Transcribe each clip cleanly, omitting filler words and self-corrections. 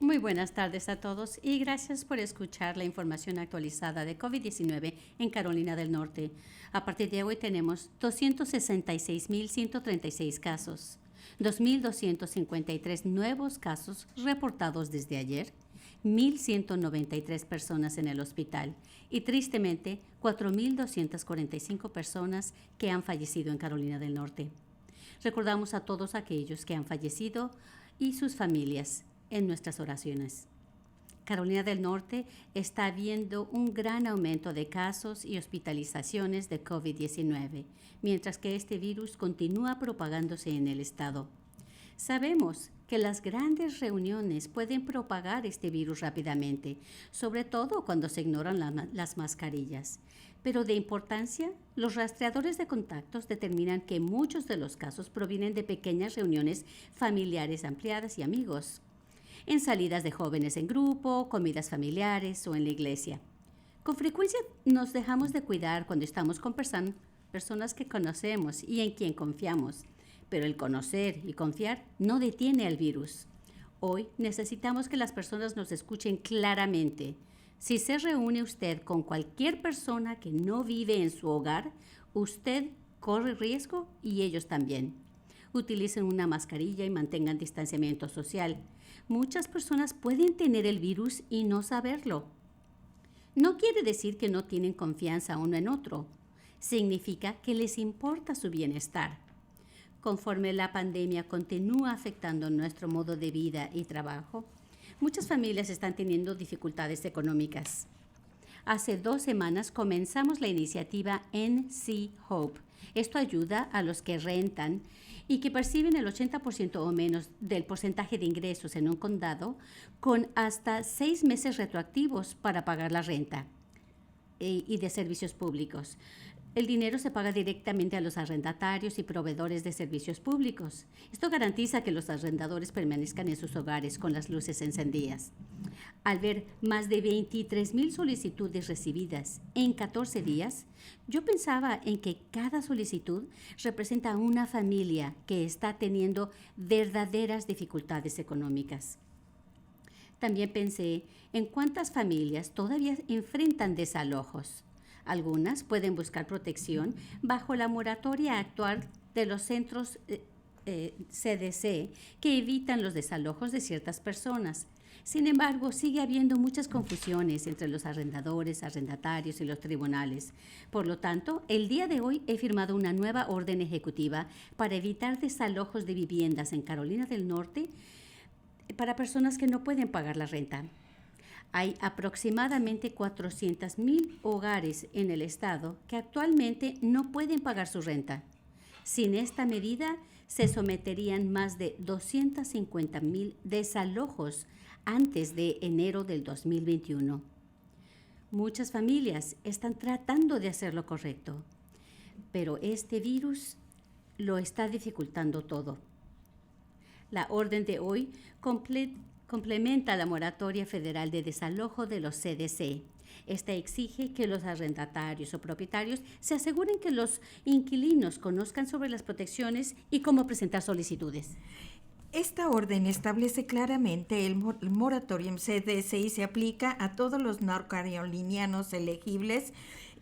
Muy buenas tardes a todos y gracias por escuchar la información actualizada de COVID-19 en Carolina del Norte. A partir de hoy tenemos 266.136 casos, 2.253 nuevos casos reportados desde ayer, 1.193 personas en el hospital y tristemente 4.245 personas que han fallecido en Carolina del Norte. Recordamos a todos aquellos que han fallecido y sus familias en nuestras oraciones. Carolina del Norte está viendo un gran aumento de casos y hospitalizaciones de COVID-19, mientras que este virus continúa propagándose en el estado. Sabemos que las grandes reuniones pueden propagar este virus rápidamente, sobre todo cuando se ignoran las mascarillas. Pero de importancia, los rastreadores de contactos determinan que muchos de los casos provienen de pequeñas reuniones familiares ampliadas y amigos, en salidas de jóvenes en grupo, comidas familiares o en la iglesia. Con frecuencia nos dejamos de cuidar cuando estamos con personas que conocemos y en quien confiamos, pero el conocer y confiar no detiene al virus. Hoy necesitamos que las personas nos escuchen claramente. Si se reúne usted con cualquier persona que no vive en su hogar, usted corre riesgo y ellos también. Utilicen una mascarilla y mantengan distanciamiento social. Muchas personas pueden tener el virus y no saberlo. No quiere decir que no tienen confianza uno en otro. Significa que les importa su bienestar. Conforme la pandemia continúa afectando nuestro modo de vida y trabajo, muchas familias están teniendo dificultades económicas. Hace 2 semanas comenzamos la iniciativa NC Hope. Esto ayuda a los que rentan y que perciben el 80% o menos del porcentaje de ingresos en un condado con hasta 6 meses retroactivos para pagar la renta y de servicios públicos. El dinero se paga directamente a los arrendatarios y proveedores de servicios públicos. Esto garantiza que los arrendadores permanezcan en sus hogares con las luces encendidas. Al ver más de 23,000 solicitudes recibidas en 14 días, yo pensaba en que cada solicitud representa una familia que está teniendo verdaderas dificultades económicas. También pensé en cuántas familias todavía enfrentan desalojos. Algunas pueden buscar protección bajo la moratoria actual de los centros CDC que evitan los desalojos de ciertas personas. Sin embargo, sigue habiendo muchas confusiones entre los arrendadores, arrendatarios y los tribunales. Por lo tanto, el día de hoy he firmado una nueva orden ejecutiva para evitar desalojos de viviendas en Carolina del Norte para personas que no pueden pagar la renta. Hay aproximadamente 400,000 hogares en el estado que actualmente no pueden pagar su renta. Sin esta medida, se someterían más de 250,000 desalojos antes de enero del 2021. Muchas familias están tratando de hacer lo correcto, pero este virus lo está dificultando todo. La orden de hoy complementa la moratoria federal de desalojo de los CDC. Esta exige que los arrendatarios o propietarios se aseguren que los inquilinos conozcan sobre las protecciones y cómo presentar solicitudes. Esta orden establece claramente el moratorium CDC y se aplica a todos los norcarolinianos elegibles.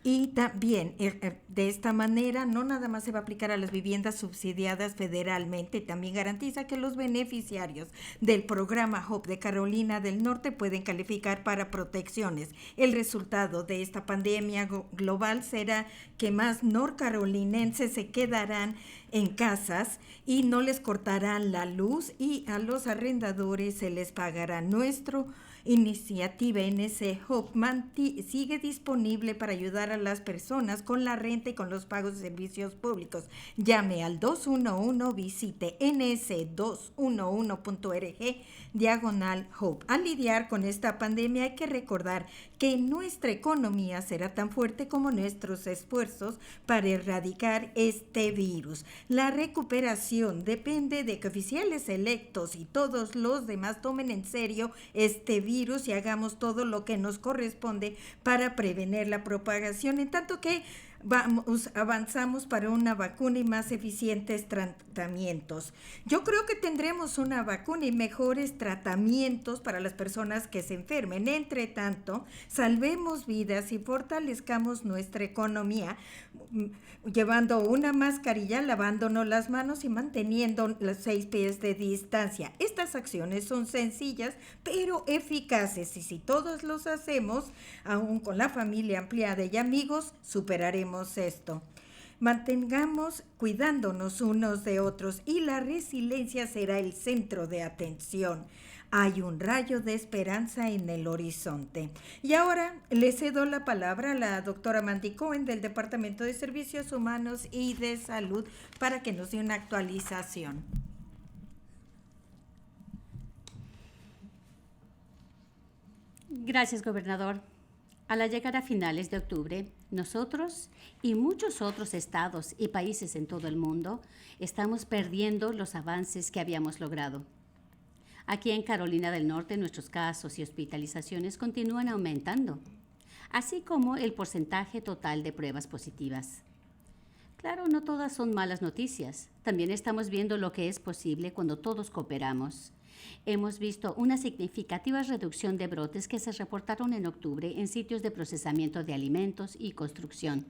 Y también, de esta manera, no nada más se va a aplicar a las viviendas subsidiadas federalmente, también garantiza que los beneficiarios del programa HOPE de Carolina del Norte pueden calificar para protecciones. El resultado de esta pandemia global será que más norcarolinenses se quedarán en casas y no les cortarán la luz y a los arrendadores se les pagará. Nuestra iniciativa NC Hope sigue disponible para ayudar a las personas con la renta y con los pagos de servicios públicos. Llame al 211, visite ns211.org/Hope. Al lidiar con esta pandemia hay que recordar que nuestra economía será tan fuerte como nuestros esfuerzos para erradicar este virus. La recuperación depende de que oficiales electos y todos los demás tomen en serio este virus y hagamos todo lo que nos corresponde para prevenir la propagación, en tanto que avanzamos para una vacuna y más eficientes tratamientos. Yo creo que tendremos una vacuna y mejores tratamientos para las personas que se enfermen. Entre tanto, salvemos vidas y fortalezcamos nuestra economía llevando una mascarilla, lavándonos las manos y manteniendo los 6 pies de distancia. Estas acciones son sencillas, pero eficaces, y si todos los hacemos, aún con la familia ampliada y amigos, superaremos esto. Mantengamos cuidándonos unos de otros y la resiliencia será el centro de atención. Hay un rayo de esperanza en el horizonte. Y ahora le cedo la palabra a la doctora Mandy Cohen del Departamento de Servicios Humanos y de Salud para que nos dé una actualización. Gracias, gobernador. A la llegada a finales de octubre, nosotros y muchos otros estados y países en todo el mundo estamos perdiendo los avances que habíamos logrado. Aquí en Carolina del Norte, nuestros casos y hospitalizaciones continúan aumentando, así como el porcentaje total de pruebas positivas. Claro, no todas son malas noticias. También estamos viendo lo que es posible cuando todos cooperamos. Hemos visto una significativa reducción de brotes que se reportaron en octubre en sitios de procesamiento de alimentos y construcción.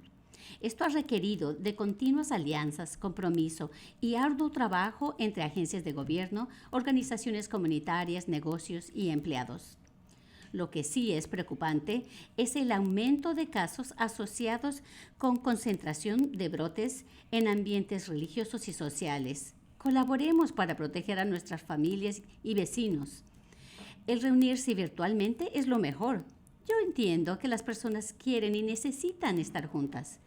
Esto ha requerido de continuas alianzas, compromiso y arduo trabajo entre agencias de gobierno, organizaciones comunitarias, negocios y empleados. Lo que sí es preocupante es el aumento de casos asociados con concentración de brotes en ambientes religiosos y sociales. Colaboremos para proteger a nuestras familias y vecinos. El reunirse virtualmente es lo mejor. Yo entiendo que las personas quieren y necesitan estar juntas.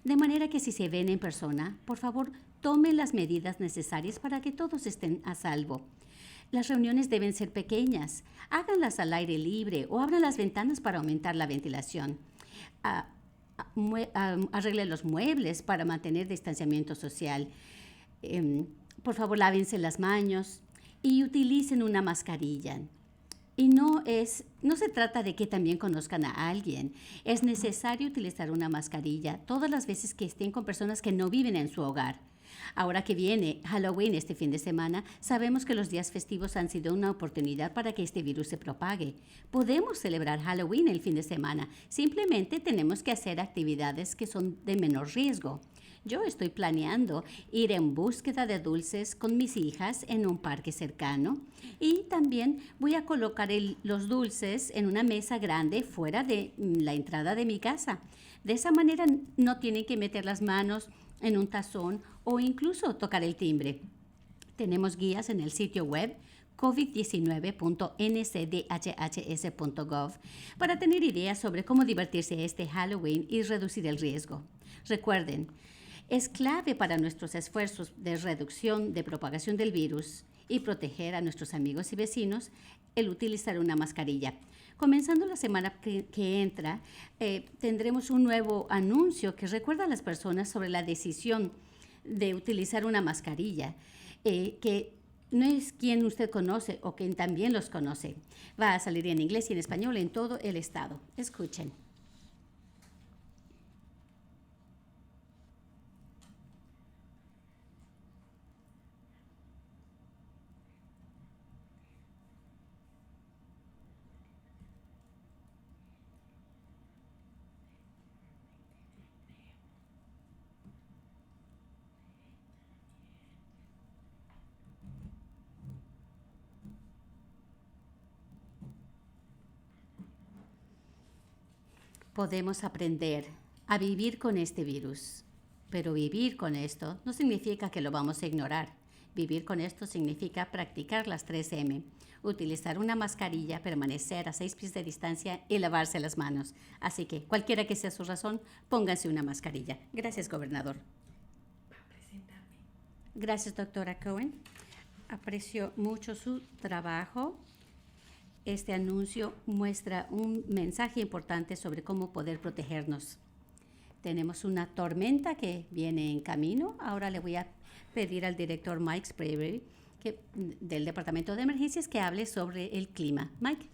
De manera que si se ven en persona, por favor, tomen las medidas necesarias para que todos estén a salvo. Las reuniones deben ser pequeñas. Háganlas al aire libre o abran las ventanas para aumentar la ventilación. Arreglen los muebles para mantener distanciamiento social. Por favor, lávense las manos y utilicen una mascarilla. Y no se trata de que también conozcan a alguien. Es necesario utilizar una mascarilla todas las veces que estén con personas que no viven en su hogar. Ahora que viene Halloween este fin de semana, sabemos que los días festivos han sido una oportunidad para que este virus se propague. Podemos celebrar Halloween el fin de semana. Simplemente tenemos que hacer actividades que son de menor riesgo. Yo estoy planeando ir en búsqueda de dulces con mis hijas en un parque cercano y también voy a colocar los dulces en una mesa grande fuera de la entrada de mi casa. De esa manera no tienen que meter las manos en un tazón o incluso tocar el timbre. Tenemos guías en el sitio web covid19.ncdhhs.gov para tener ideas sobre cómo divertirse este Halloween y reducir el riesgo. Recuerden, es clave para nuestros esfuerzos de reducción de propagación del virus y proteger a nuestros amigos y vecinos el utilizar una mascarilla. Comenzando la semana que entra, tendremos un nuevo anuncio que recuerda a las personas sobre la decisión de utilizar una mascarilla, que no es quien usted conoce o quien también los conoce. Va a salir en inglés y en español en todo el estado. Escuchen. Podemos aprender a vivir con este virus, pero vivir con esto no significa que lo vamos a ignorar. Vivir con esto significa practicar las 3M, utilizar una mascarilla, permanecer a 6 pies de distancia y lavarse las manos. Así que, cualquiera que sea su razón, pónganse una mascarilla. Gracias, gobernador. Gracias, doctora Cohen. Aprecio mucho su trabajo. Este anuncio muestra un mensaje importante sobre cómo poder protegernos. Tenemos una tormenta que viene en camino. Ahora le voy a pedir al director Mike Spraberry del Departamento de Emergencias que hable sobre el clima. Mike.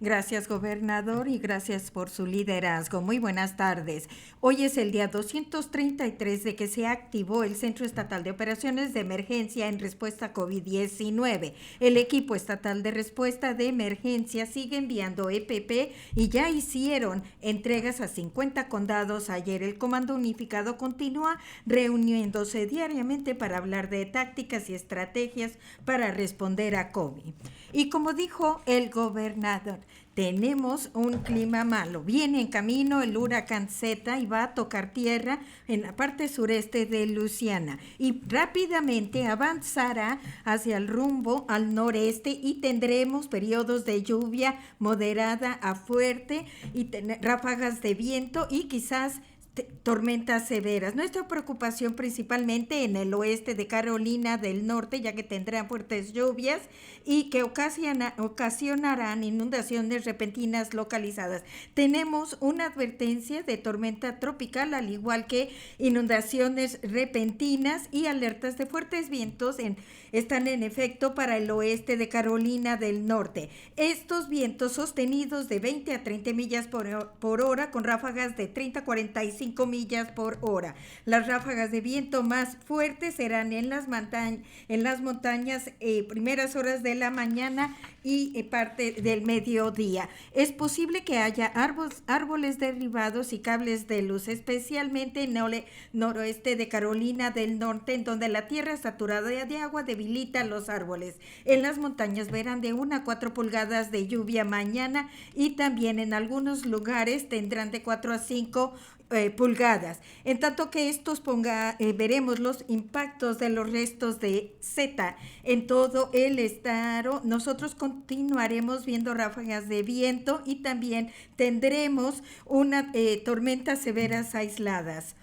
Gracias, gobernador, y gracias por su liderazgo. Muy buenas tardes. Hoy es el día 233 de que se activó el Centro Estatal de Operaciones de Emergencia en respuesta a COVID-19. El equipo estatal de respuesta de emergencia sigue enviando EPP y ya hicieron entregas a 50 condados ayer. El Comando Unificado continúa reuniéndose diariamente para hablar de tácticas y estrategias para responder a COVID. Y como dijo el gobernador, tenemos un clima malo. Viene en camino el huracán Zeta y va a tocar tierra en la parte sureste de Luisiana y rápidamente avanzará hacia el rumbo al noreste y tendremos periodos de lluvia moderada a fuerte y ráfagas de viento y quizás tormentas severas. Nuestra preocupación principalmente en el oeste de Carolina del Norte, ya que tendrán fuertes lluvias y que ocasionarán inundaciones repentinas localizadas. Tenemos una advertencia de tormenta tropical, al igual que inundaciones repentinas y alertas de fuertes vientos están en efecto para el oeste de Carolina del Norte. Estos vientos sostenidos de 20 a 30 millas por hora con ráfagas de 30 a 45 millas por hora. Las ráfagas de viento más fuertes serán en las montañas primeras horas de la mañana y parte del mediodía. Es posible que haya árboles derribados y cables de luz, especialmente en el noroeste de Carolina del Norte, en donde la tierra saturada de agua debilita los árboles. En las montañas verán de 1 a 4 pulgadas de lluvia mañana y también en algunos lugares tendrán de 4 a 5 pulgadas. En tanto que veremos los impactos de los restos de Zeta en todo el estado. Nosotros continuaremos viendo ráfagas de viento y también tendremos tormentas severas aisladas.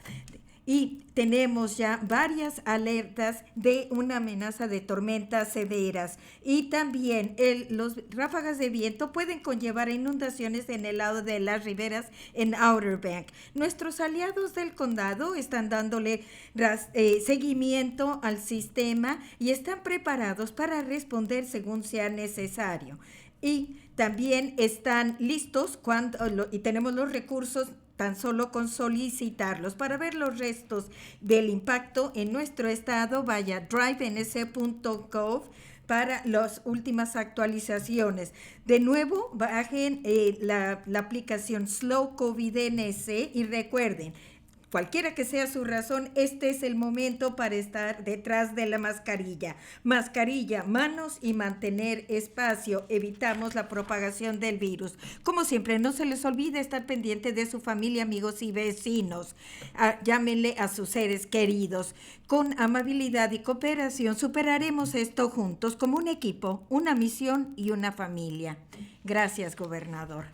Y tenemos ya varias alertas de una amenaza de tormentas severas. Y también los ráfagas de viento pueden conllevar inundaciones en el lado de las riberas en Outer Bank. Nuestros aliados del condado están dándole seguimiento al sistema y están preparados para responder según sea necesario. Y también están listos y tenemos los recursos tan solo con solicitarlos. Para ver los restos del impacto en nuestro estado, vaya a drivenc.gov para las últimas actualizaciones. De nuevo, bajen la aplicación Slow COVID NC y recuerden, cualquiera que sea su razón, este es el momento para estar detrás de la mascarilla. Mascarilla, manos y mantener espacio. Evitamos la propagación del virus. Como siempre, no se les olvide estar pendiente de su familia, amigos y vecinos. Llámenle a sus seres queridos. Con amabilidad y cooperación superaremos esto juntos como un equipo, una misión y una familia. Gracias, gobernador.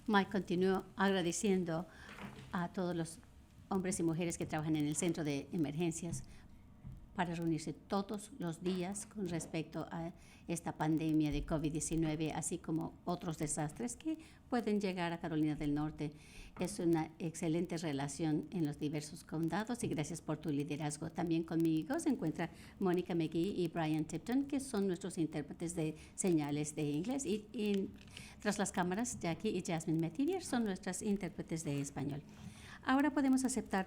Mike continuó agradeciendo a todos los hombres y mujeres que trabajan en el centro de emergencias para reunirse todos los días con respecto a esta pandemia de COVID-19, así como otros desastres que pueden llegar a Carolina del Norte. Es una excelente relación en los diversos condados y gracias por tu liderazgo. También conmigo se encuentra Mónica McGee y Brian Tipton, que son nuestros intérpretes de señales de inglés. Y tras las cámaras, Jackie y Jasmine Metivier son nuestras intérpretes de español. Ahora podemos aceptar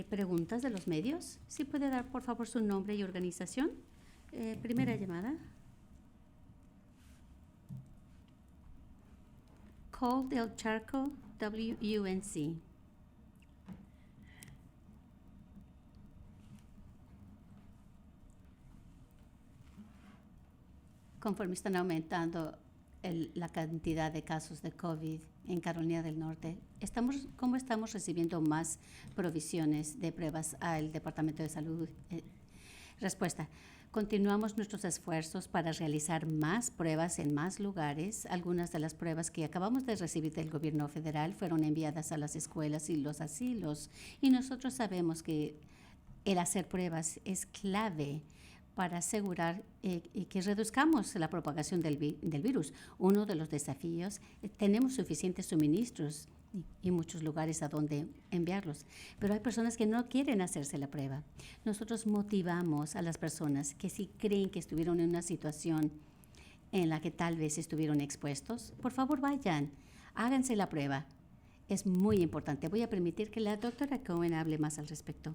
preguntas de los medios. ¿Sí puede dar, por favor, su nombre y organización? Primera llamada. Cole del Charco, WUNC. Conforme están aumentando la cantidad de casos de COVID en Carolina del Norte, ¿cómo estamos recibiendo más provisiones de pruebas al Departamento de Salud? Respuesta. Continuamos nuestros esfuerzos para realizar más pruebas en más lugares. Algunas de las pruebas que acabamos de recibir del gobierno federal fueron enviadas a las escuelas y los asilos. Y nosotros sabemos que el hacer pruebas es clave para asegurar que reduzcamos la propagación del virus. Uno de los desafíos, tenemos suficientes suministros y muchos lugares a donde enviarlos. Pero hay personas que no quieren hacerse la prueba. Nosotros motivamos a las personas que si creen que estuvieron en una situación en la que tal vez estuvieron expuestos, por favor vayan, háganse la prueba. Es muy importante. Voy a permitir que la doctora Cohen hable más al respecto.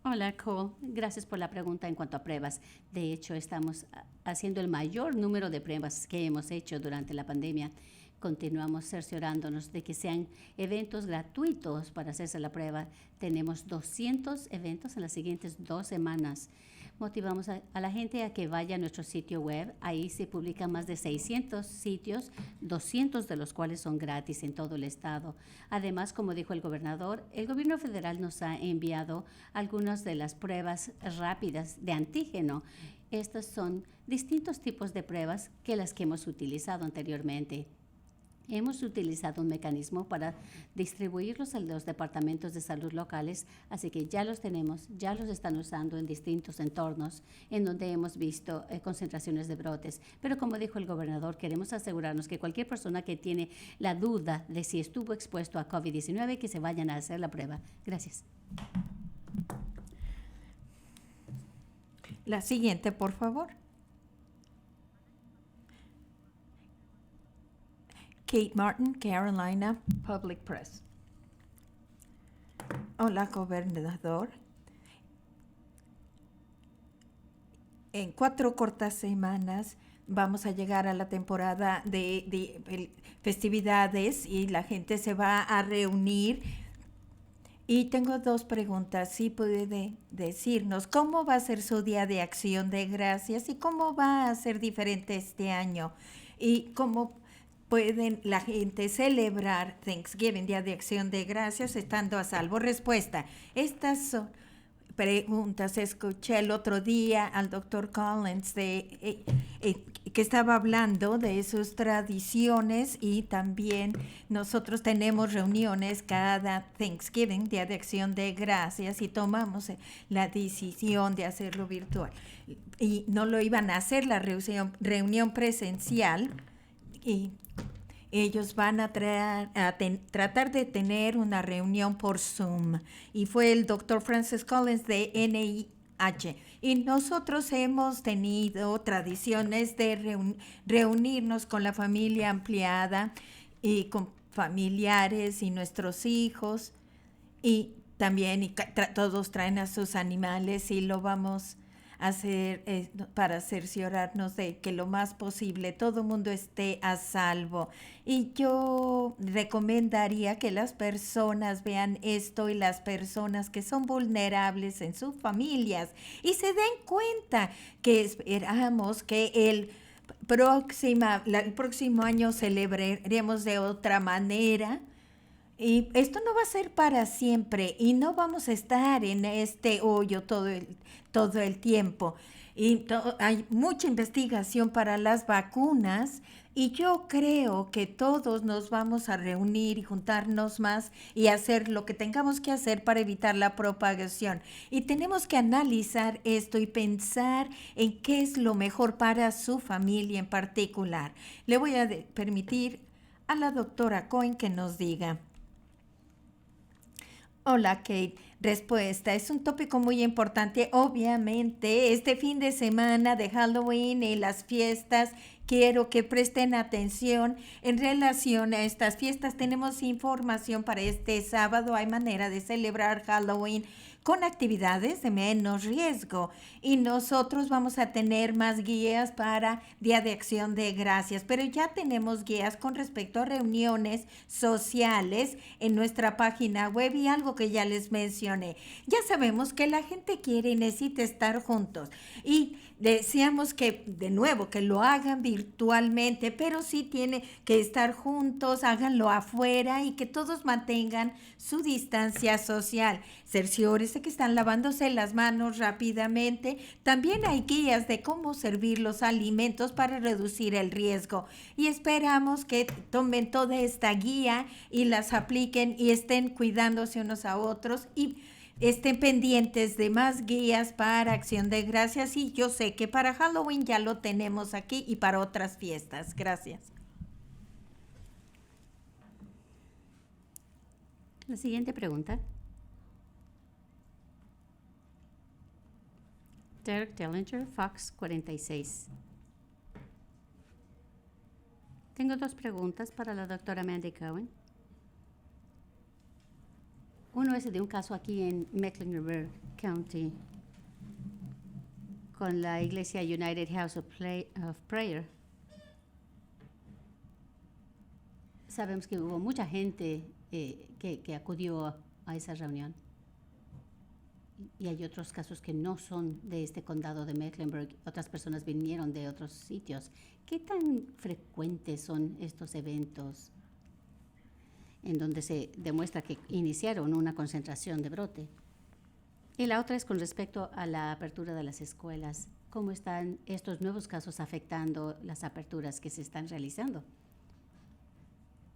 Hola, Cole. Gracias por la pregunta en cuanto a pruebas. De hecho, estamos haciendo el mayor número de pruebas que hemos hecho durante la pandemia. Continuamos cerciorándonos de que sean eventos gratuitos para hacerse la prueba. Tenemos 200 eventos en las siguientes 2 semanas. Motivamos a la gente a que vaya a nuestro sitio web. Ahí se publican más de 600 sitios, 200 de los cuales son gratis en todo el estado. Además, como dijo el gobernador, el gobierno federal nos ha enviado algunas de las pruebas rápidas de antígeno. Estos son distintos tipos de pruebas que las que hemos utilizado anteriormente. Hemos utilizado un mecanismo para distribuirlos a los departamentos de salud locales, así que ya los tenemos, ya los están usando en distintos entornos en donde hemos visto concentraciones de brotes. Pero como dijo el gobernador, queremos asegurarnos que cualquier persona que tiene la duda de si estuvo expuesto a COVID-19, que se vayan a hacer la prueba. Gracias. La siguiente, por favor. Kate Martin, Carolina Public Press. Hola, gobernador. En 4 cortas semanas vamos a llegar a la temporada de festividades y la gente se va a reunir. Y tengo 2 preguntas. Si puede decirnos cómo va a ser su Día de Acción de Gracias y cómo va a ser diferente este año y cómo pueden la gente celebrar Thanksgiving, Día de Acción de Gracias, estando a salvo. Respuesta. Estas son preguntas. Escuché el otro día al doctor Collins que estaba hablando de sus tradiciones y también nosotros tenemos reuniones cada Thanksgiving, Día de Acción de Gracias, y tomamos la decisión de hacerlo virtual. Y no lo iban a hacer la reunión presencial y ellos van a tratar de tener una reunión por Zoom. Y fue el doctor Francis Collins de NIH. Y nosotros hemos tenido tradiciones de reunirnos con la familia ampliada y con familiares y nuestros hijos. Y también todos traen a sus animales y lo vamos hacer para cerciorarnos de que lo más posible todo el mundo esté a salvo. Y yo recomendaría que las personas vean esto y las personas que son vulnerables en sus familias y se den cuenta que esperamos que el próximo año celebraremos de otra manera. Y esto no va a ser para siempre y no vamos a estar en este hoyo todo el tiempo. Y hay mucha investigación para las vacunas y yo creo que todos nos vamos a reunir y juntarnos más y hacer lo que tengamos que hacer para evitar la propagación. Y tenemos que analizar esto y pensar en qué es lo mejor para su familia en particular. Le voy a permitir a la doctora Cohen que nos diga. Hola, Kate. Respuesta. Es un tópico muy importante. Obviamente, este fin de semana de Halloween y las fiestas, quiero que presten atención en relación a estas fiestas. Tenemos información para este sábado. Hay manera de celebrar Halloween con actividades de menos riesgo y nosotros vamos a tener más guías para Día de Acción de Gracias, pero ya tenemos guías con respecto a reuniones sociales en nuestra página web y algo que ya les mencioné. Ya sabemos que la gente quiere y necesita estar juntos y deseamos que, de nuevo, que lo hagan virtualmente, pero sí tiene que estar juntos, háganlo afuera y que todos mantengan su distancia social. Cerciórese que están lavándose las manos rápidamente. También hay guías de cómo servir los alimentos para reducir el riesgo. Y esperamos que tomen toda esta guía y las apliquen y estén cuidándose unos a otros y estén pendientes de más guías para Acción de Gracias. Y yo sé que para Halloween ya lo tenemos aquí y para otras fiestas. Gracias. La siguiente pregunta. Derek Dellinger, Fox 46. Tengo dos preguntas para la doctora Mandy Cohen. Uno es de un caso aquí en Mecklenburg County con la iglesia United House of Prayer. Sabemos que hubo mucha gente que acudió a esa reunión. Y hay otros casos que no son de este condado de Mecklenburg. Otras personas vinieron de otros sitios. ¿Qué tan frecuentes son estos eventos en donde se demuestra que iniciaron una concentración de brote? Y la otra es con respecto a la apertura de las escuelas. ¿Cómo están estos nuevos casos afectando las aperturas que se están realizando?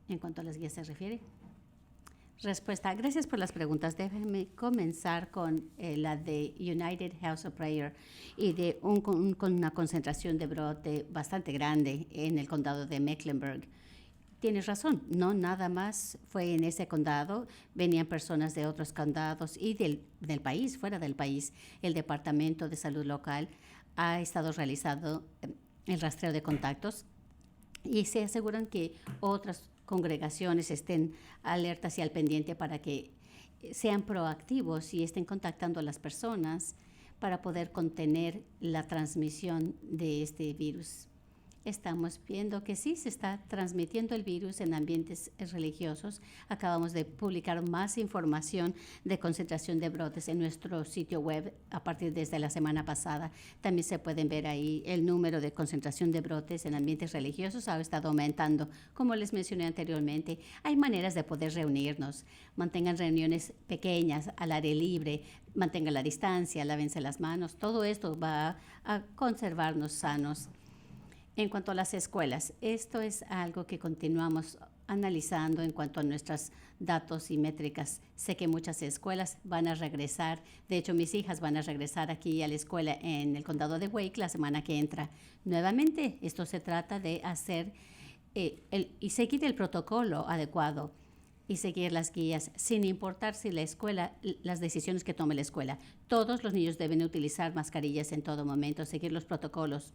En cuanto a las guías se refiere. Respuesta. Gracias por las preguntas. Déjenme comenzar con la de United House of Prayer y de con una concentración de brote bastante grande en el condado de Mecklenburg. Tienes razón, no nada más fue en ese condado, venían personas de otros condados y del país, fuera del país. El Departamento de Salud Local ha estado realizando el rastreo de contactos y se aseguran que otras congregaciones estén alertas y al pendiente para que sean proactivos y estén contactando a las personas para poder contener la transmisión de este virus. Estamos viendo que sí se está transmitiendo el virus en ambientes religiosos. Acabamos de publicar más información de concentración de brotes en nuestro sitio web a partir desde la semana pasada. También se pueden ver ahí el número de concentración de brotes en ambientes religiosos ha estado aumentando. Como les mencioné anteriormente, hay maneras de poder reunirnos. Mantengan reuniones pequeñas, al aire libre, mantengan la distancia, lávense las manos. Todo esto va a conservarnos sanos. En cuanto a las escuelas, esto es algo que continuamos analizando en cuanto a nuestros datos y métricas. Sé que muchas escuelas van a regresar. De hecho, mis hijas van a regresar aquí a la escuela en el condado de Wake la semana que entra. Nuevamente, esto se trata de hacer y seguir el protocolo adecuado y seguir las guías, sin importar si la escuela, las decisiones que tome la escuela. Todos los niños deben utilizar mascarillas en todo momento, seguir los protocolos.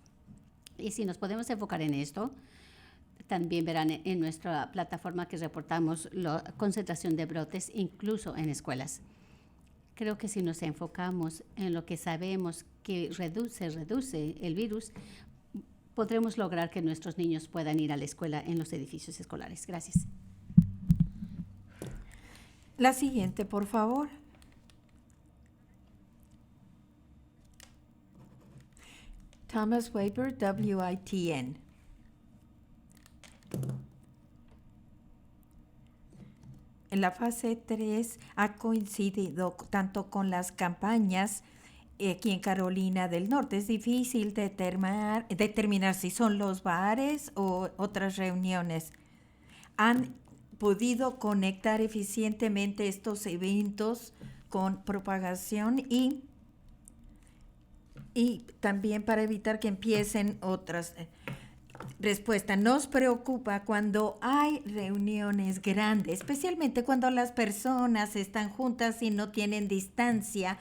Y si nos podemos enfocar en esto, también verán en nuestra plataforma que reportamos la concentración de brotes incluso en escuelas. Creo que si nos enfocamos en lo que sabemos que reduce el virus, podremos lograr que nuestros niños puedan ir a la escuela en los edificios escolares. Gracias. La siguiente, por favor. Thomas Weber, WITN. En la fase 3 ha coincidido tanto con las campañas aquí en Carolina del Norte. Es difícil determinar si son los bares o otras reuniones. ¿Han podido conectar eficientemente estos eventos con propagación y también para evitar que empiecen otras? Respuesta: nos preocupa cuando hay reuniones grandes, especialmente cuando las personas están juntas y no tienen distancia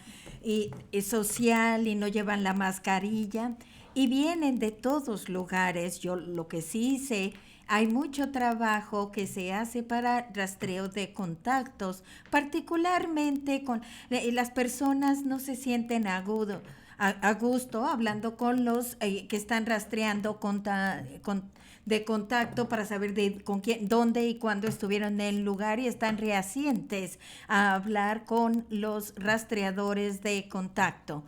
social y no llevan la mascarilla y vienen de todos lugares. Yo lo que sí sé, hay mucho trabajo que se hace para rastreo de contactos, particularmente con las personas no se sienten a gusto hablando con los que están rastreando de contacto para saber con quién, dónde y cuándo estuvieron en el lugar, y están reacientes a hablar con los rastreadores de contacto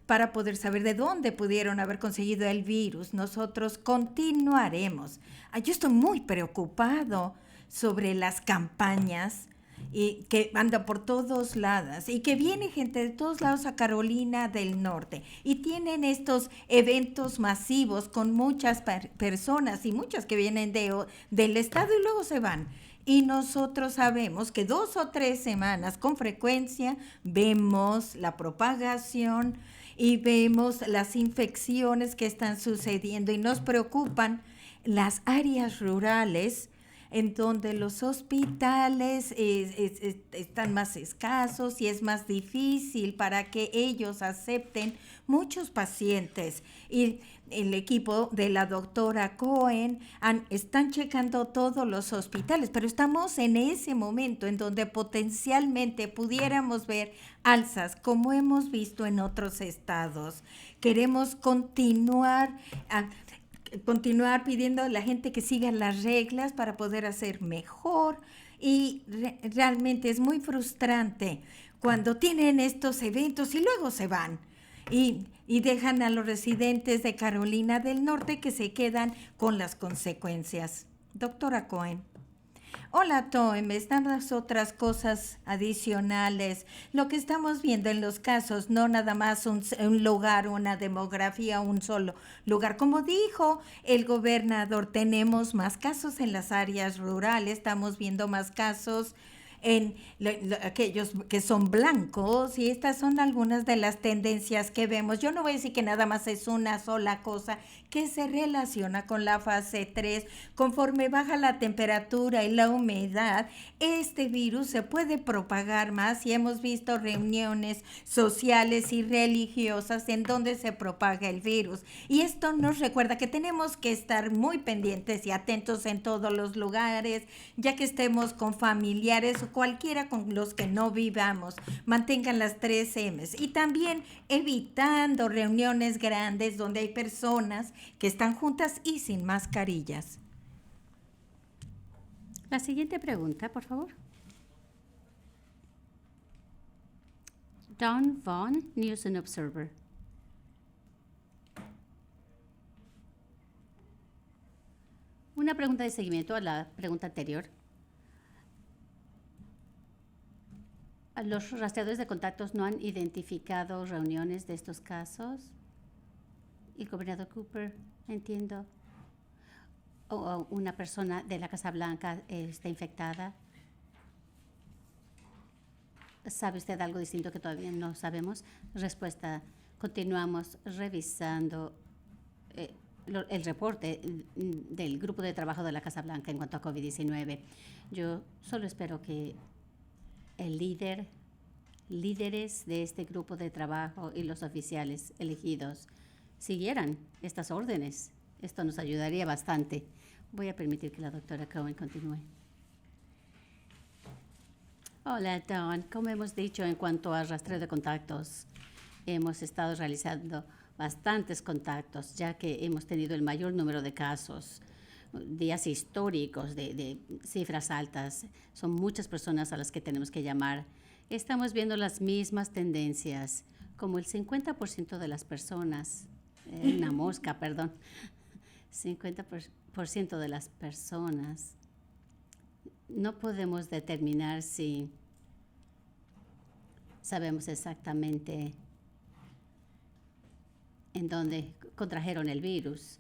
para poder saber de dónde pudieron haber conseguido el virus. Nosotros continuaremos. Yo estoy muy preocupado sobre las campañas y que anda por todos lados y que viene gente de todos lados a Carolina del Norte y tienen estos eventos masivos con muchas personas y muchas que vienen del estado y luego se van. Y nosotros sabemos que 2 o 3 semanas con frecuencia vemos la propagación y vemos las infecciones que están sucediendo y nos preocupan las áreas rurales en donde los hospitales están más escasos y es más difícil para que ellos acepten muchos pacientes. Y el equipo de la doctora Cohen están checando todos los hospitales, pero estamos en ese momento en donde potencialmente pudiéramos ver alzas como hemos visto en otros estados. Queremos continuar pidiendo a la gente que siga las reglas para poder hacer mejor y realmente es muy frustrante cuando tienen estos eventos y luego se van y dejan a los residentes de Carolina del Norte que se quedan con las consecuencias. Doctora Cohen. Hola, Tom, están las otras cosas adicionales. Lo que estamos viendo en los casos, no nada más un lugar, una demografía, un solo lugar. Como dijo el gobernador, tenemos más casos en las áreas rurales, estamos viendo más casos en aquellos que son blancos, y estas son algunas de las tendencias que vemos. Yo no voy a decir que nada más es una sola cosa que se relaciona con la fase 3. Conforme baja la temperatura y la humedad, este virus se puede propagar más y hemos visto reuniones sociales y religiosas en donde se propaga el virus. Y esto nos recuerda que tenemos que estar muy pendientes y atentos en todos los lugares, ya que estemos con familiares o cualquiera con los que no vivamos. Mantengan las 3 M's y también evitando reuniones grandes donde hay personas que están juntas y sin mascarillas. La siguiente pregunta, por favor. Don Vaughn, News and Observer. Una pregunta de seguimiento a la pregunta anterior. ¿Los rastreadores de contactos no han identificado reuniones de estos casos? El gobernador Cooper, entiendo, o una persona de la Casa Blanca está infectada. ¿Sabe usted algo distinto que todavía no sabemos? Respuesta, continuamos revisando el reporte del grupo de trabajo de la Casa Blanca en cuanto a COVID-19. Yo solo espero que líderes de este grupo de trabajo y los oficiales elegidos siguieran estas órdenes. Esto nos ayudaría bastante. Voy a permitir que la doctora Cohen continúe. Hola, Dawn. Como hemos dicho en cuanto al rastreo de contactos, hemos estado realizando bastantes contactos, ya que hemos tenido el mayor número de casos, días históricos de cifras altas. Son muchas personas a las que tenemos que llamar. Estamos viendo las mismas tendencias, como el 50% de las personas, una mosca, perdón, 50% de las personas. No podemos determinar si sabemos exactamente en dónde contrajeron el virus.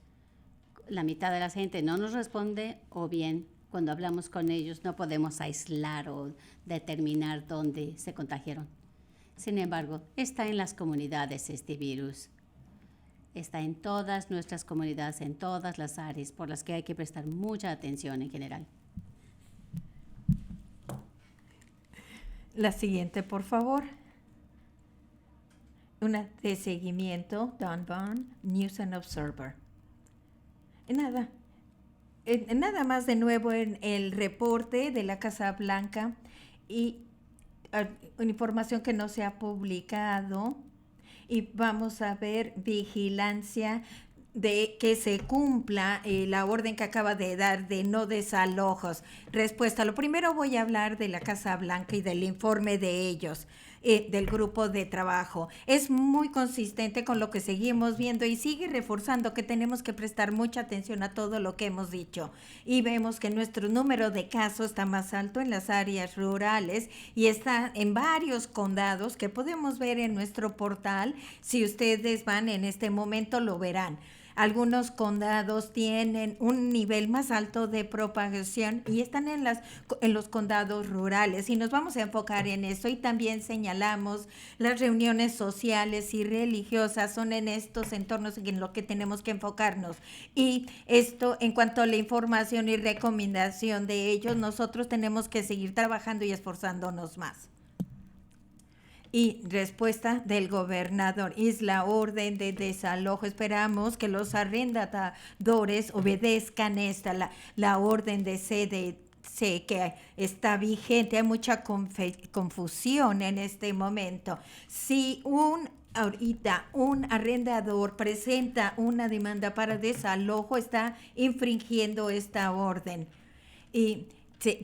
La mitad de la gente no nos responde, o bien cuando hablamos con ellos no podemos aislar o determinar dónde se contagiaron. Sin embargo, está en las comunidades este virus. Está en todas nuestras comunidades, en todas las áreas por las que hay que prestar mucha atención en general. La siguiente, por favor. Una de seguimiento, Don Vaughn, News and Observer. Nada más de nuevo en el reporte de la Casa Blanca y una información que no se ha publicado, y vamos a ver vigilancia de que se cumpla la orden que acaba de dar de no desalojos. Respuesta, lo primero voy a hablar de la Casa Blanca y del informe de ellos, del grupo de trabajo. Es muy consistente con lo que seguimos viendo y sigue reforzando que tenemos que prestar mucha atención a todo lo que hemos dicho. Y vemos que nuestro número de casos está más alto en las áreas rurales y está en varios condados que podemos ver en nuestro portal. Si ustedes van en este momento lo verán. algunos condados tienen un nivel más alto de propagación y están en los condados rurales. Y nos vamos a enfocar en eso. Y también señalamos las reuniones sociales y religiosas son en estos entornos en lo que tenemos que enfocarnos. Y esto, en cuanto a la información y recomendación de ellos, nosotros tenemos que seguir trabajando y esforzándonos más. Y respuesta del gobernador es la orden de desalojo. Esperamos que los arrendadores obedezcan la orden de CDC que está vigente. Hay mucha confusión en este momento. Si ahorita un arrendador presenta una demanda para desalojo, está infringiendo esta orden. Y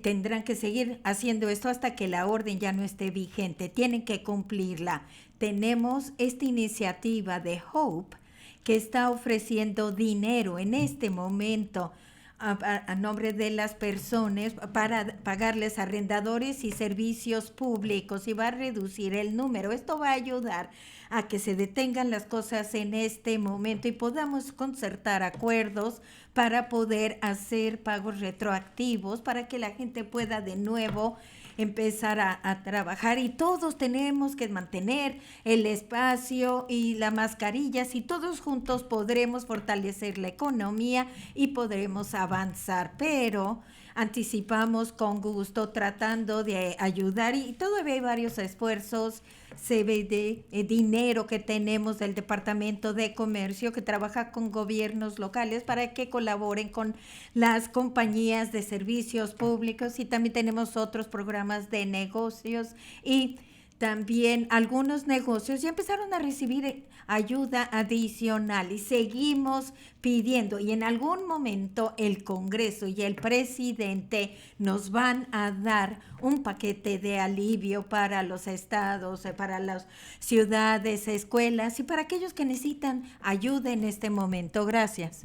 tendrán que seguir haciendo esto hasta que la orden ya no esté vigente. Tienen que cumplirla. Tenemos esta iniciativa de Hope que está ofreciendo dinero en este momento a nombre de las personas para pagarles arrendadores y servicios públicos y va a reducir el número. Esto va a ayudar a que se detengan las cosas en este momento y podamos concertar acuerdos para poder hacer pagos retroactivos para que la gente pueda de nuevo empezar a trabajar y todos tenemos que mantener el espacio y la mascarilla. Si todos juntos podremos fortalecer la economía y podremos avanzar, pero anticipamos con gusto tratando de ayudar y todavía hay varios esfuerzos. Se ve de dinero que tenemos del Departamento de Comercio que trabaja con gobiernos locales para que colaboren con las compañías de servicios públicos y también tenemos otros programas de negocios y también algunos negocios ya empezaron a recibir ayuda adicional y seguimos pidiendo y en algún momento el Congreso y el presidente nos van a dar un paquete de alivio para los estados, para las ciudades, escuelas y para aquellos que necesitan ayuda en este momento. Gracias.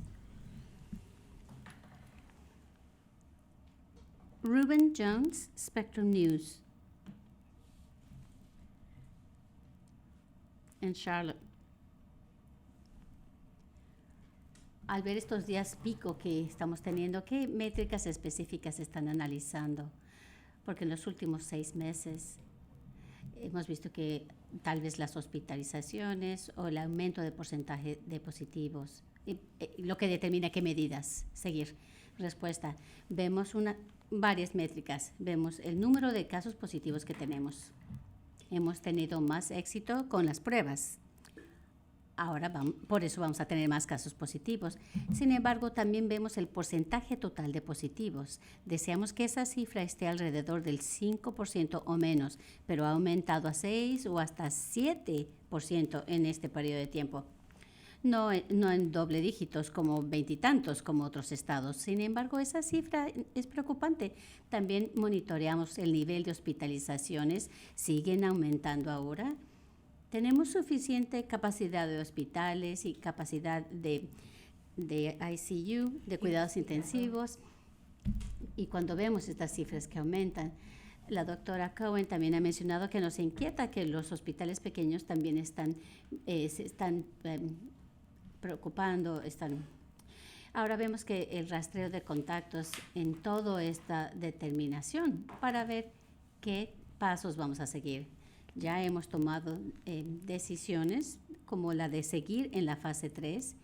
Ruben Jones, Spectrum News. En Charlotte. Al ver estos días pico que estamos teniendo, ¿qué métricas específicas están analizando? Porque en los últimos 6 meses hemos visto que tal vez las hospitalizaciones o el aumento de porcentaje de positivos, lo que determina qué medidas seguir. Respuesta, vemos varias métricas. Vemos el número de casos positivos que tenemos. Hemos tenido más éxito con las pruebas. Ahora por eso vamos a tener más casos positivos. Sin embargo, también vemos el porcentaje total de positivos. Deseamos que esa cifra esté alrededor del 5% o menos, pero ha aumentado a 6 o hasta 7% en este periodo de tiempo. No en doble dígitos como 20 y tantos como otros estados. Sin embargo, esa cifra es preocupante. También monitoreamos el nivel de hospitalizaciones. ¿Siguen aumentando ahora? Tenemos suficiente capacidad de hospitales y capacidad de ICU, de cuidados intensivos. Y cuando vemos estas cifras que aumentan, la doctora Cohen también ha mencionado que nos inquieta que los hospitales pequeños también se están preocupando. Ahora vemos que el rastreo de contactos en toda esta determinación para ver qué pasos vamos a seguir. Ya hemos tomado decisiones como la de seguir en la fase 3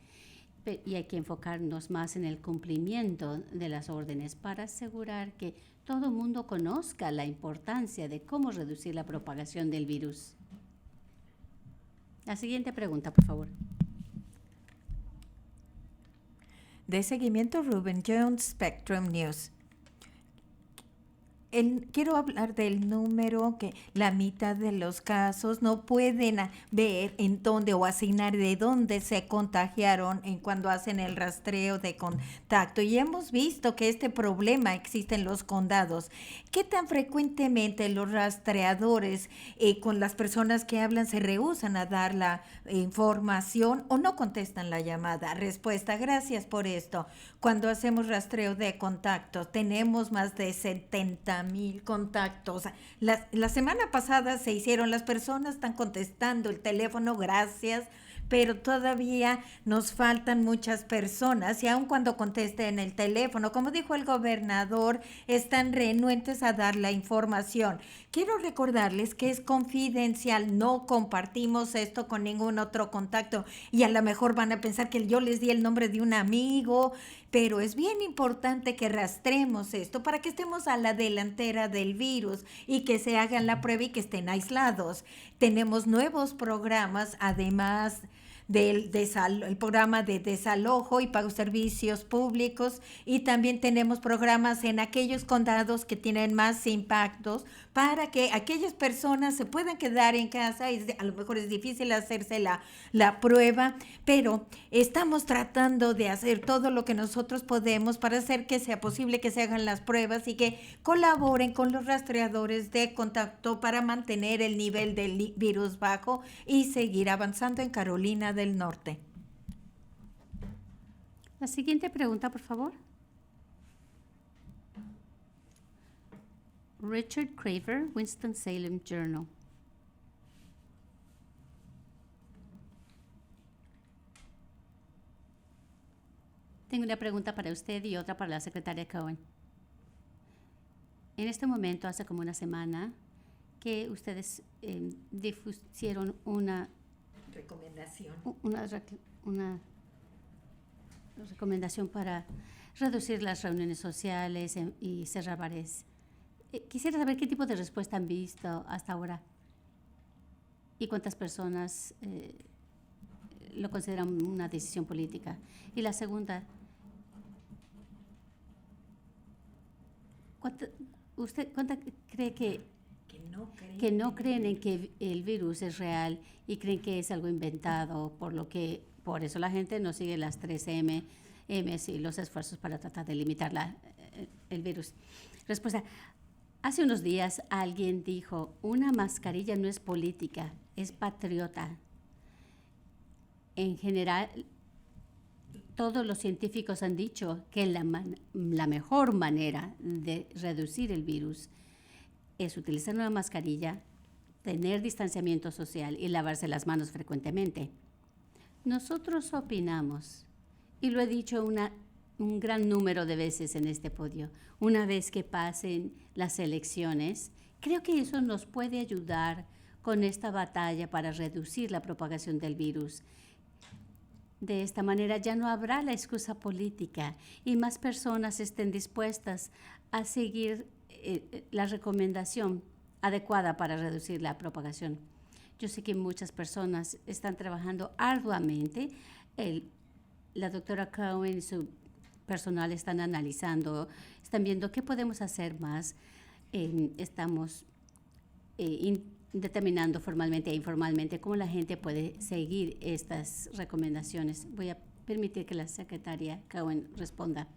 y hay que enfocarnos más en el cumplimiento de las órdenes para asegurar que todo el mundo conozca la importancia de cómo reducir la propagación del virus. La siguiente pregunta, por favor. De seguimiento, Ruben Jones, Spectrum News. Quiero hablar del número que la mitad de los casos no pueden ver en dónde o asignar de dónde se contagiaron en cuando hacen el rastreo de contacto. Y hemos visto que este problema existe en los condados. ¿Qué tan frecuentemente los rastreadores con las personas que hablan se rehúsan a dar la información o no contestan la llamada? Respuesta, gracias por esto. Cuando hacemos rastreo de contactos, tenemos más de 70,000 contactos. La semana pasada se hicieron, las personas están contestando el teléfono, gracias, pero todavía nos faltan muchas personas y aun cuando contesten el teléfono, como dijo el gobernador, están renuentes a dar la información. Quiero recordarles que es confidencial, no compartimos esto con ningún otro contacto y a lo mejor van a pensar que yo les di el nombre de un amigo, pero es bien importante que rastremos esto para que estemos a la delantera del virus y que se hagan la prueba y que estén aislados. Tenemos nuevos programas, además el programa de desalojo y pago de servicios públicos, y también tenemos programas en aquellos condados que tienen más impactos para que aquellas personas se puedan quedar en casa. A lo mejor es difícil hacerse la prueba, pero estamos tratando de hacer todo lo que nosotros podemos para hacer que sea posible que se hagan las pruebas y que colaboren con los rastreadores de contacto para mantener el nivel del virus bajo y seguir avanzando en Carolina del Norte. La siguiente pregunta, por favor. Richard Craver, Winston-Salem Journal. Tengo una pregunta para usted y otra para la secretaria Cohen. En este momento, hace como una semana, que ustedes difusieron una recomendación para reducir las reuniones sociales y cerrar bares. Quisiera saber qué tipo de respuesta han visto hasta ahora y cuántas personas lo consideran una decisión política. Y la segunda, ¿cuánta cree que no creen en que el virus es real y creen que es algo inventado, por eso la gente no sigue las 3 M's y los esfuerzos para tratar de limitar el virus? Respuesta: hace unos días alguien dijo, una mascarilla no es política, es patriota. En general, todos los científicos han dicho que la mejor manera de reducir el virus es utilizar una mascarilla, tener distanciamiento social y lavarse las manos frecuentemente. Nosotros opinamos, y lo he dicho un gran número de veces en este podio, una vez que pasen las elecciones, creo que eso nos puede ayudar con esta batalla para reducir la propagación del virus. De esta manera ya no habrá la excusa política y más personas estén dispuestas a seguir la recomendación adecuada para reducir la propagación. Yo sé que muchas personas están trabajando arduamente. La doctora Cohen y su personal están analizando, están viendo qué podemos hacer más. Estamos determinando formalmente e informalmente cómo la gente puede seguir estas recomendaciones. Voy a permitir que la secretaria Cohen responda.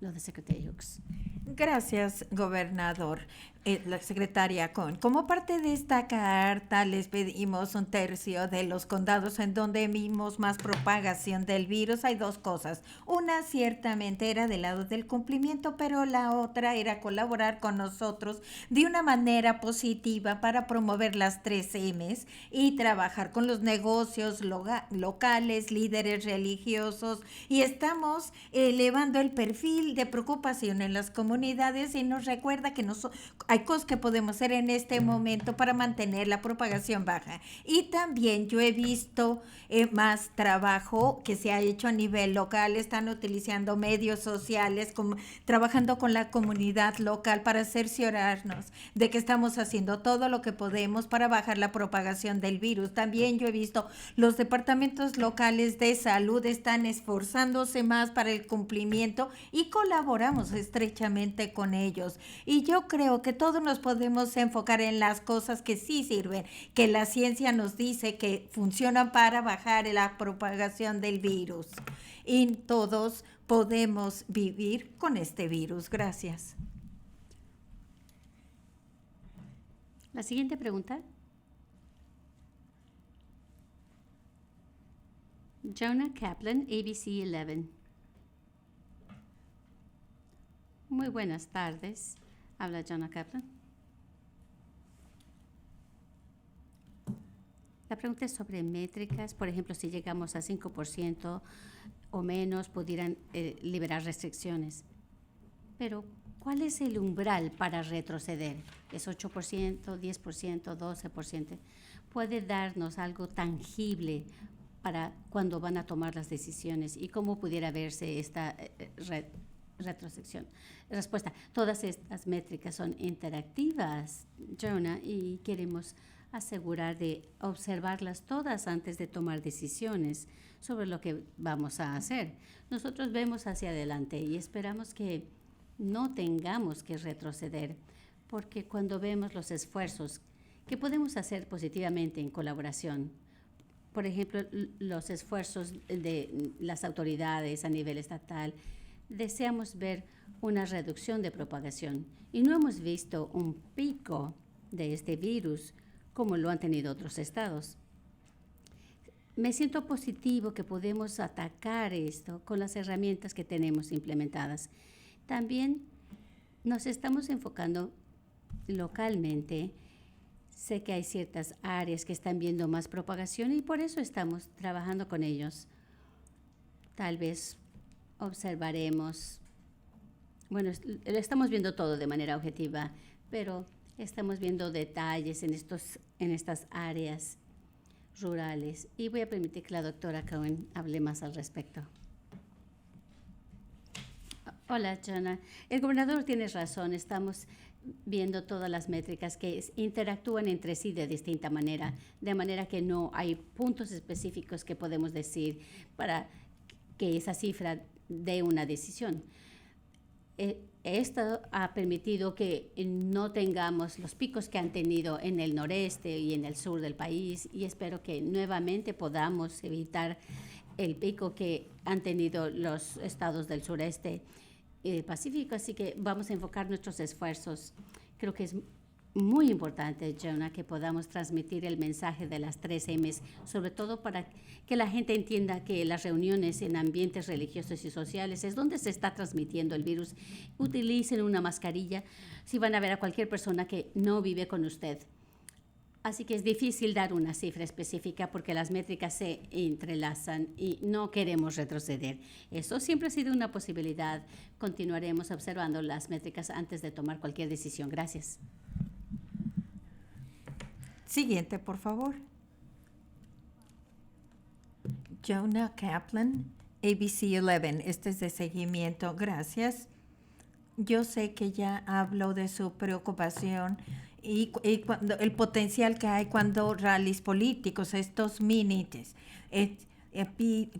Lo de secretaria Hughes. Gracias, gobernador. La secretaria Cohen, como parte de esta carta les pedimos 1/3 de los condados en donde vimos más propagación del virus. Hay dos cosas. Una ciertamente era del lado del cumplimiento, pero la otra era colaborar con nosotros de una manera positiva para promover las 3 M's y trabajar con los negocios locales, líderes religiosos, y estamos elevando el perfil de preocupación en las comunidades y nos recuerda que hay cosas que podemos hacer en este momento para mantener la propagación baja. Y también yo he visto más trabajo que se ha hecho a nivel local. Están utilizando medios sociales, trabajando con la comunidad local para cerciorarnos de que estamos haciendo todo lo que podemos para bajar la propagación del virus. También yo he visto los departamentos locales de salud están esforzándose más para el cumplimiento y colaboramos estrechamente con ellos. Y yo creo que todos nos podemos enfocar en las cosas que sí sirven, que la ciencia nos dice que funcionan para bajar la propagación del virus. Y todos podemos vivir con este virus. Gracias. La siguiente pregunta. Jonah Kaplan, ABC 11. Muy buenas tardes. Habla Jonah Kaplan. La pregunta es sobre métricas. Por ejemplo, si llegamos a 5% o menos, pudieran liberar restricciones. Pero, ¿cuál es el umbral para retroceder? ¿Es 8%, 10%, 12%? ¿Puede darnos algo tangible para cuando van a tomar las decisiones y cómo pudiera verse esta retrocesión? Respuesta: todas estas métricas son interactivas, Jonah, y queremos asegurar de observarlas todas antes de tomar decisiones sobre lo que vamos a hacer. Nosotros vemos hacia adelante y esperamos que no tengamos que retroceder, porque cuando vemos los esfuerzos que podemos hacer positivamente en colaboración, por ejemplo, los esfuerzos de las autoridades a nivel estatal, deseamos ver una reducción de propagación y no hemos visto un pico de este virus como lo han tenido otros estados. Me siento positivo que podemos atacar esto con las herramientas que tenemos implementadas. También nos estamos enfocando localmente. Sé que hay ciertas áreas que están viendo más propagación y por eso estamos trabajando con ellos. Tal vez observaremos, bueno, lo estamos viendo todo de manera objetiva, pero estamos viendo detalles en estas áreas rurales. Y voy a permitir que la doctora Cohen hable más al respecto. Hola, Jonah. El gobernador tiene razón. Estamos viendo todas las métricas que interactúan entre sí de distinta manera, de manera que no hay puntos específicos que podemos decir para que esa cifra dé una decisión. Esto ha permitido que no tengamos los picos que han tenido en el noreste y en el sur del país, y espero que nuevamente podamos evitar el pico que han tenido los estados del sureste y del Pacífico. Así que vamos a enfocar nuestros esfuerzos. Creo que es muy importante, Jonah, que podamos transmitir el mensaje de las 3 M's, sobre todo para que la gente entienda que las reuniones en ambientes religiosos y sociales es donde se está transmitiendo el virus. Utilicen una mascarilla si van a ver a cualquier persona que no vive con usted. Así que es difícil dar una cifra específica porque las métricas se entrelazan y no queremos retroceder. Eso siempre ha sido una posibilidad. Continuaremos observando las métricas antes de tomar cualquier decisión. Gracias. Siguiente, por favor. Jonah Kaplan, ABC 11. Este es de seguimiento. Gracias. Yo sé que ya habló de su preocupación y cuando, el potencial que hay cuando rallies políticos, estos minites.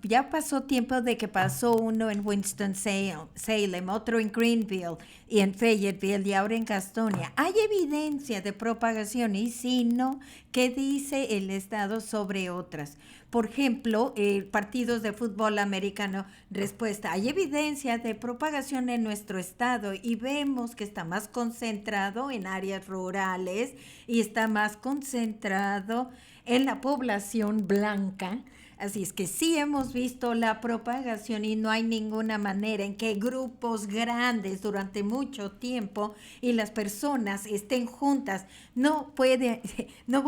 Ya pasó tiempo de que pasó uno en Winston-Salem, otro en Greenville y en Fayetteville y ahora en Gastonia. Hay evidencia de propagación y si no, ¿qué dice el Estado sobre otras? Por ejemplo, partidos de fútbol americano, respuesta, hay evidencia de propagación en nuestro estado y vemos que está más concentrado en áreas rurales y está más concentrado en la población blanca. Así es que sí hemos visto la propagación y no hay ninguna manera en que grupos grandes durante mucho tiempo y las personas estén juntas. No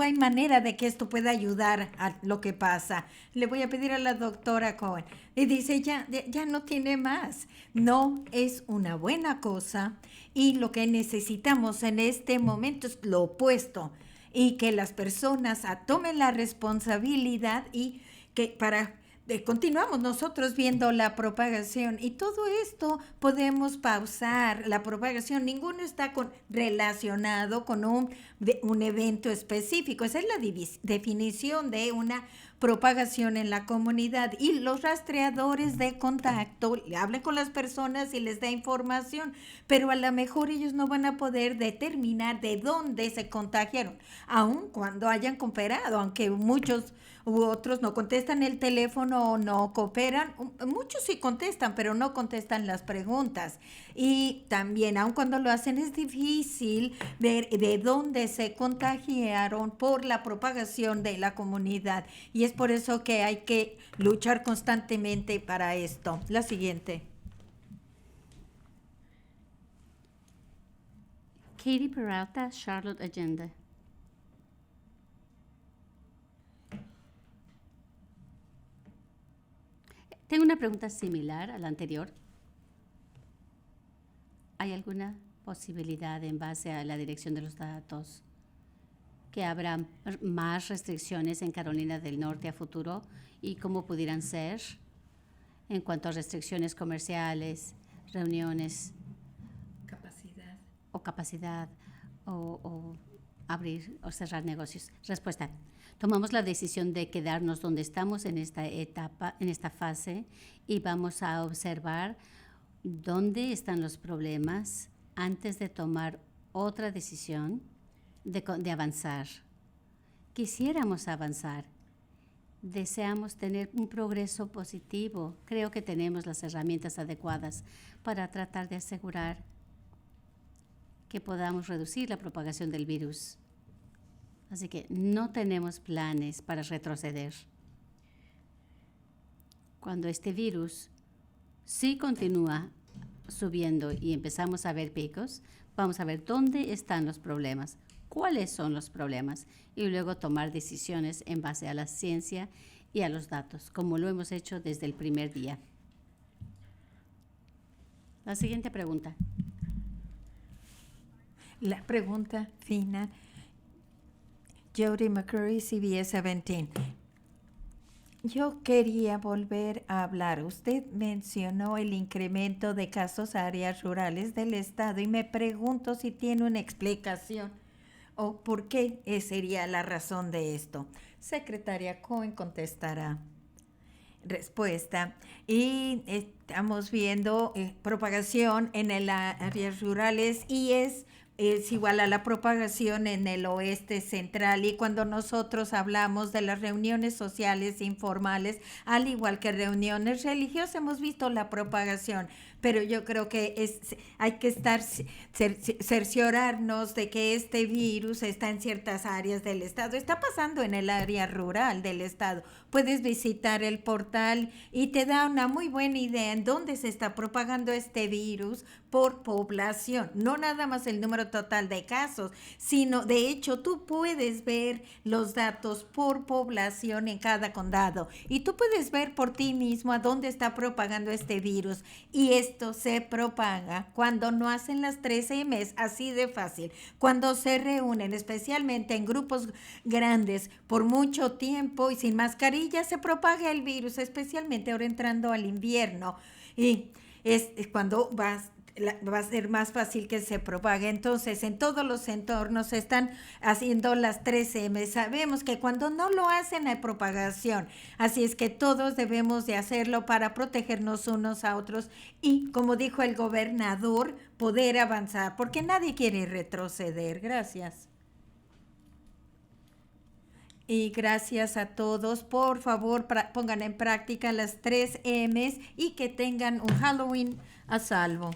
hay manera de que esto pueda ayudar a lo que pasa. Le voy a pedir a la doctora Cohen. Y dice, ya no tiene más. No es una buena cosa y lo que necesitamos en este momento es lo opuesto y que las personas tomen la responsabilidad y que continuamos nosotros viendo la propagación y todo esto podemos pausar la propagación. Ninguno está relacionado con un evento específico. Esa es la definición de una propagación en la comunidad. Y los rastreadores de contacto hablan con las personas y les da información, pero a lo mejor ellos no van a poder determinar de dónde se contagiaron, aun cuando hayan cooperado, aunque muchos u otros no contestan el teléfono o no cooperan. Muchos sí contestan, pero no contestan las preguntas. Y también, aun cuando lo hacen, es difícil ver de dónde se contagiaron por la propagación de la comunidad. Y es por eso que hay que luchar constantemente para esto. La siguiente. Katie Peralta, Charlotte Agenda. Tengo una pregunta similar a la anterior. ¿Hay alguna posibilidad en base a la dirección de los datos que habrá más restricciones en Carolina del Norte a futuro y cómo pudieran ser en cuanto a restricciones comerciales, reuniones capacidad o abrir o cerrar negocios? Respuesta. Tomamos la decisión de quedarnos donde estamos en esta etapa, en esta fase, y vamos a observar dónde están los problemas antes de tomar otra decisión de avanzar. Quisiéramos avanzar. Deseamos tener un progreso positivo. Creo que tenemos las herramientas adecuadas para tratar de asegurar que podamos reducir la propagación del virus. Así que no tenemos planes para retroceder. Cuando este virus sí continúa subiendo y empezamos a ver picos, vamos a ver dónde están los problemas, cuáles son los problemas y luego tomar decisiones en base a la ciencia y a los datos, como lo hemos hecho desde el primer día. La siguiente pregunta. La pregunta final. Jody McCurry, CBS 17. Yo quería volver a hablar. Usted mencionó el incremento de casos a áreas rurales del estado y me pregunto si tiene una explicación o por qué sería la razón de esto. Secretaria Cohen contestará. Respuesta. Y estamos viendo propagación en las áreas rurales y es igual a la propagación en el oeste central, y cuando nosotros hablamos de las reuniones sociales informales, al igual que reuniones religiosas, hemos visto la propagación, pero yo creo que hay que cerciorarnos de que este virus está en ciertas áreas del estado, está pasando en el área rural del estado. Puedes visitar el portal y te da una muy buena idea en dónde se está propagando este virus por población, no nada más el número total de casos, sino de hecho tú puedes ver los datos por población en cada condado y tú puedes ver por ti mismo a dónde está propagando este virus, y esto se propaga cuando no hacen las 3 M's, así de fácil, cuando se reúnen especialmente en grupos grandes por mucho tiempo y sin mascarilla, se propaga el virus, especialmente ahora entrando al invierno, y es cuando va a ser más fácil que se propague. Entonces, en todos los entornos se están haciendo las 3M. Sabemos que cuando no lo hacen hay propagación. Así es que todos debemos de hacerlo para protegernos unos a otros y, como dijo el gobernador, poder avanzar, porque nadie quiere retroceder. Gracias. Y gracias a todos. Por favor, pongan en práctica las 3M's y que tengan un Halloween a salvo.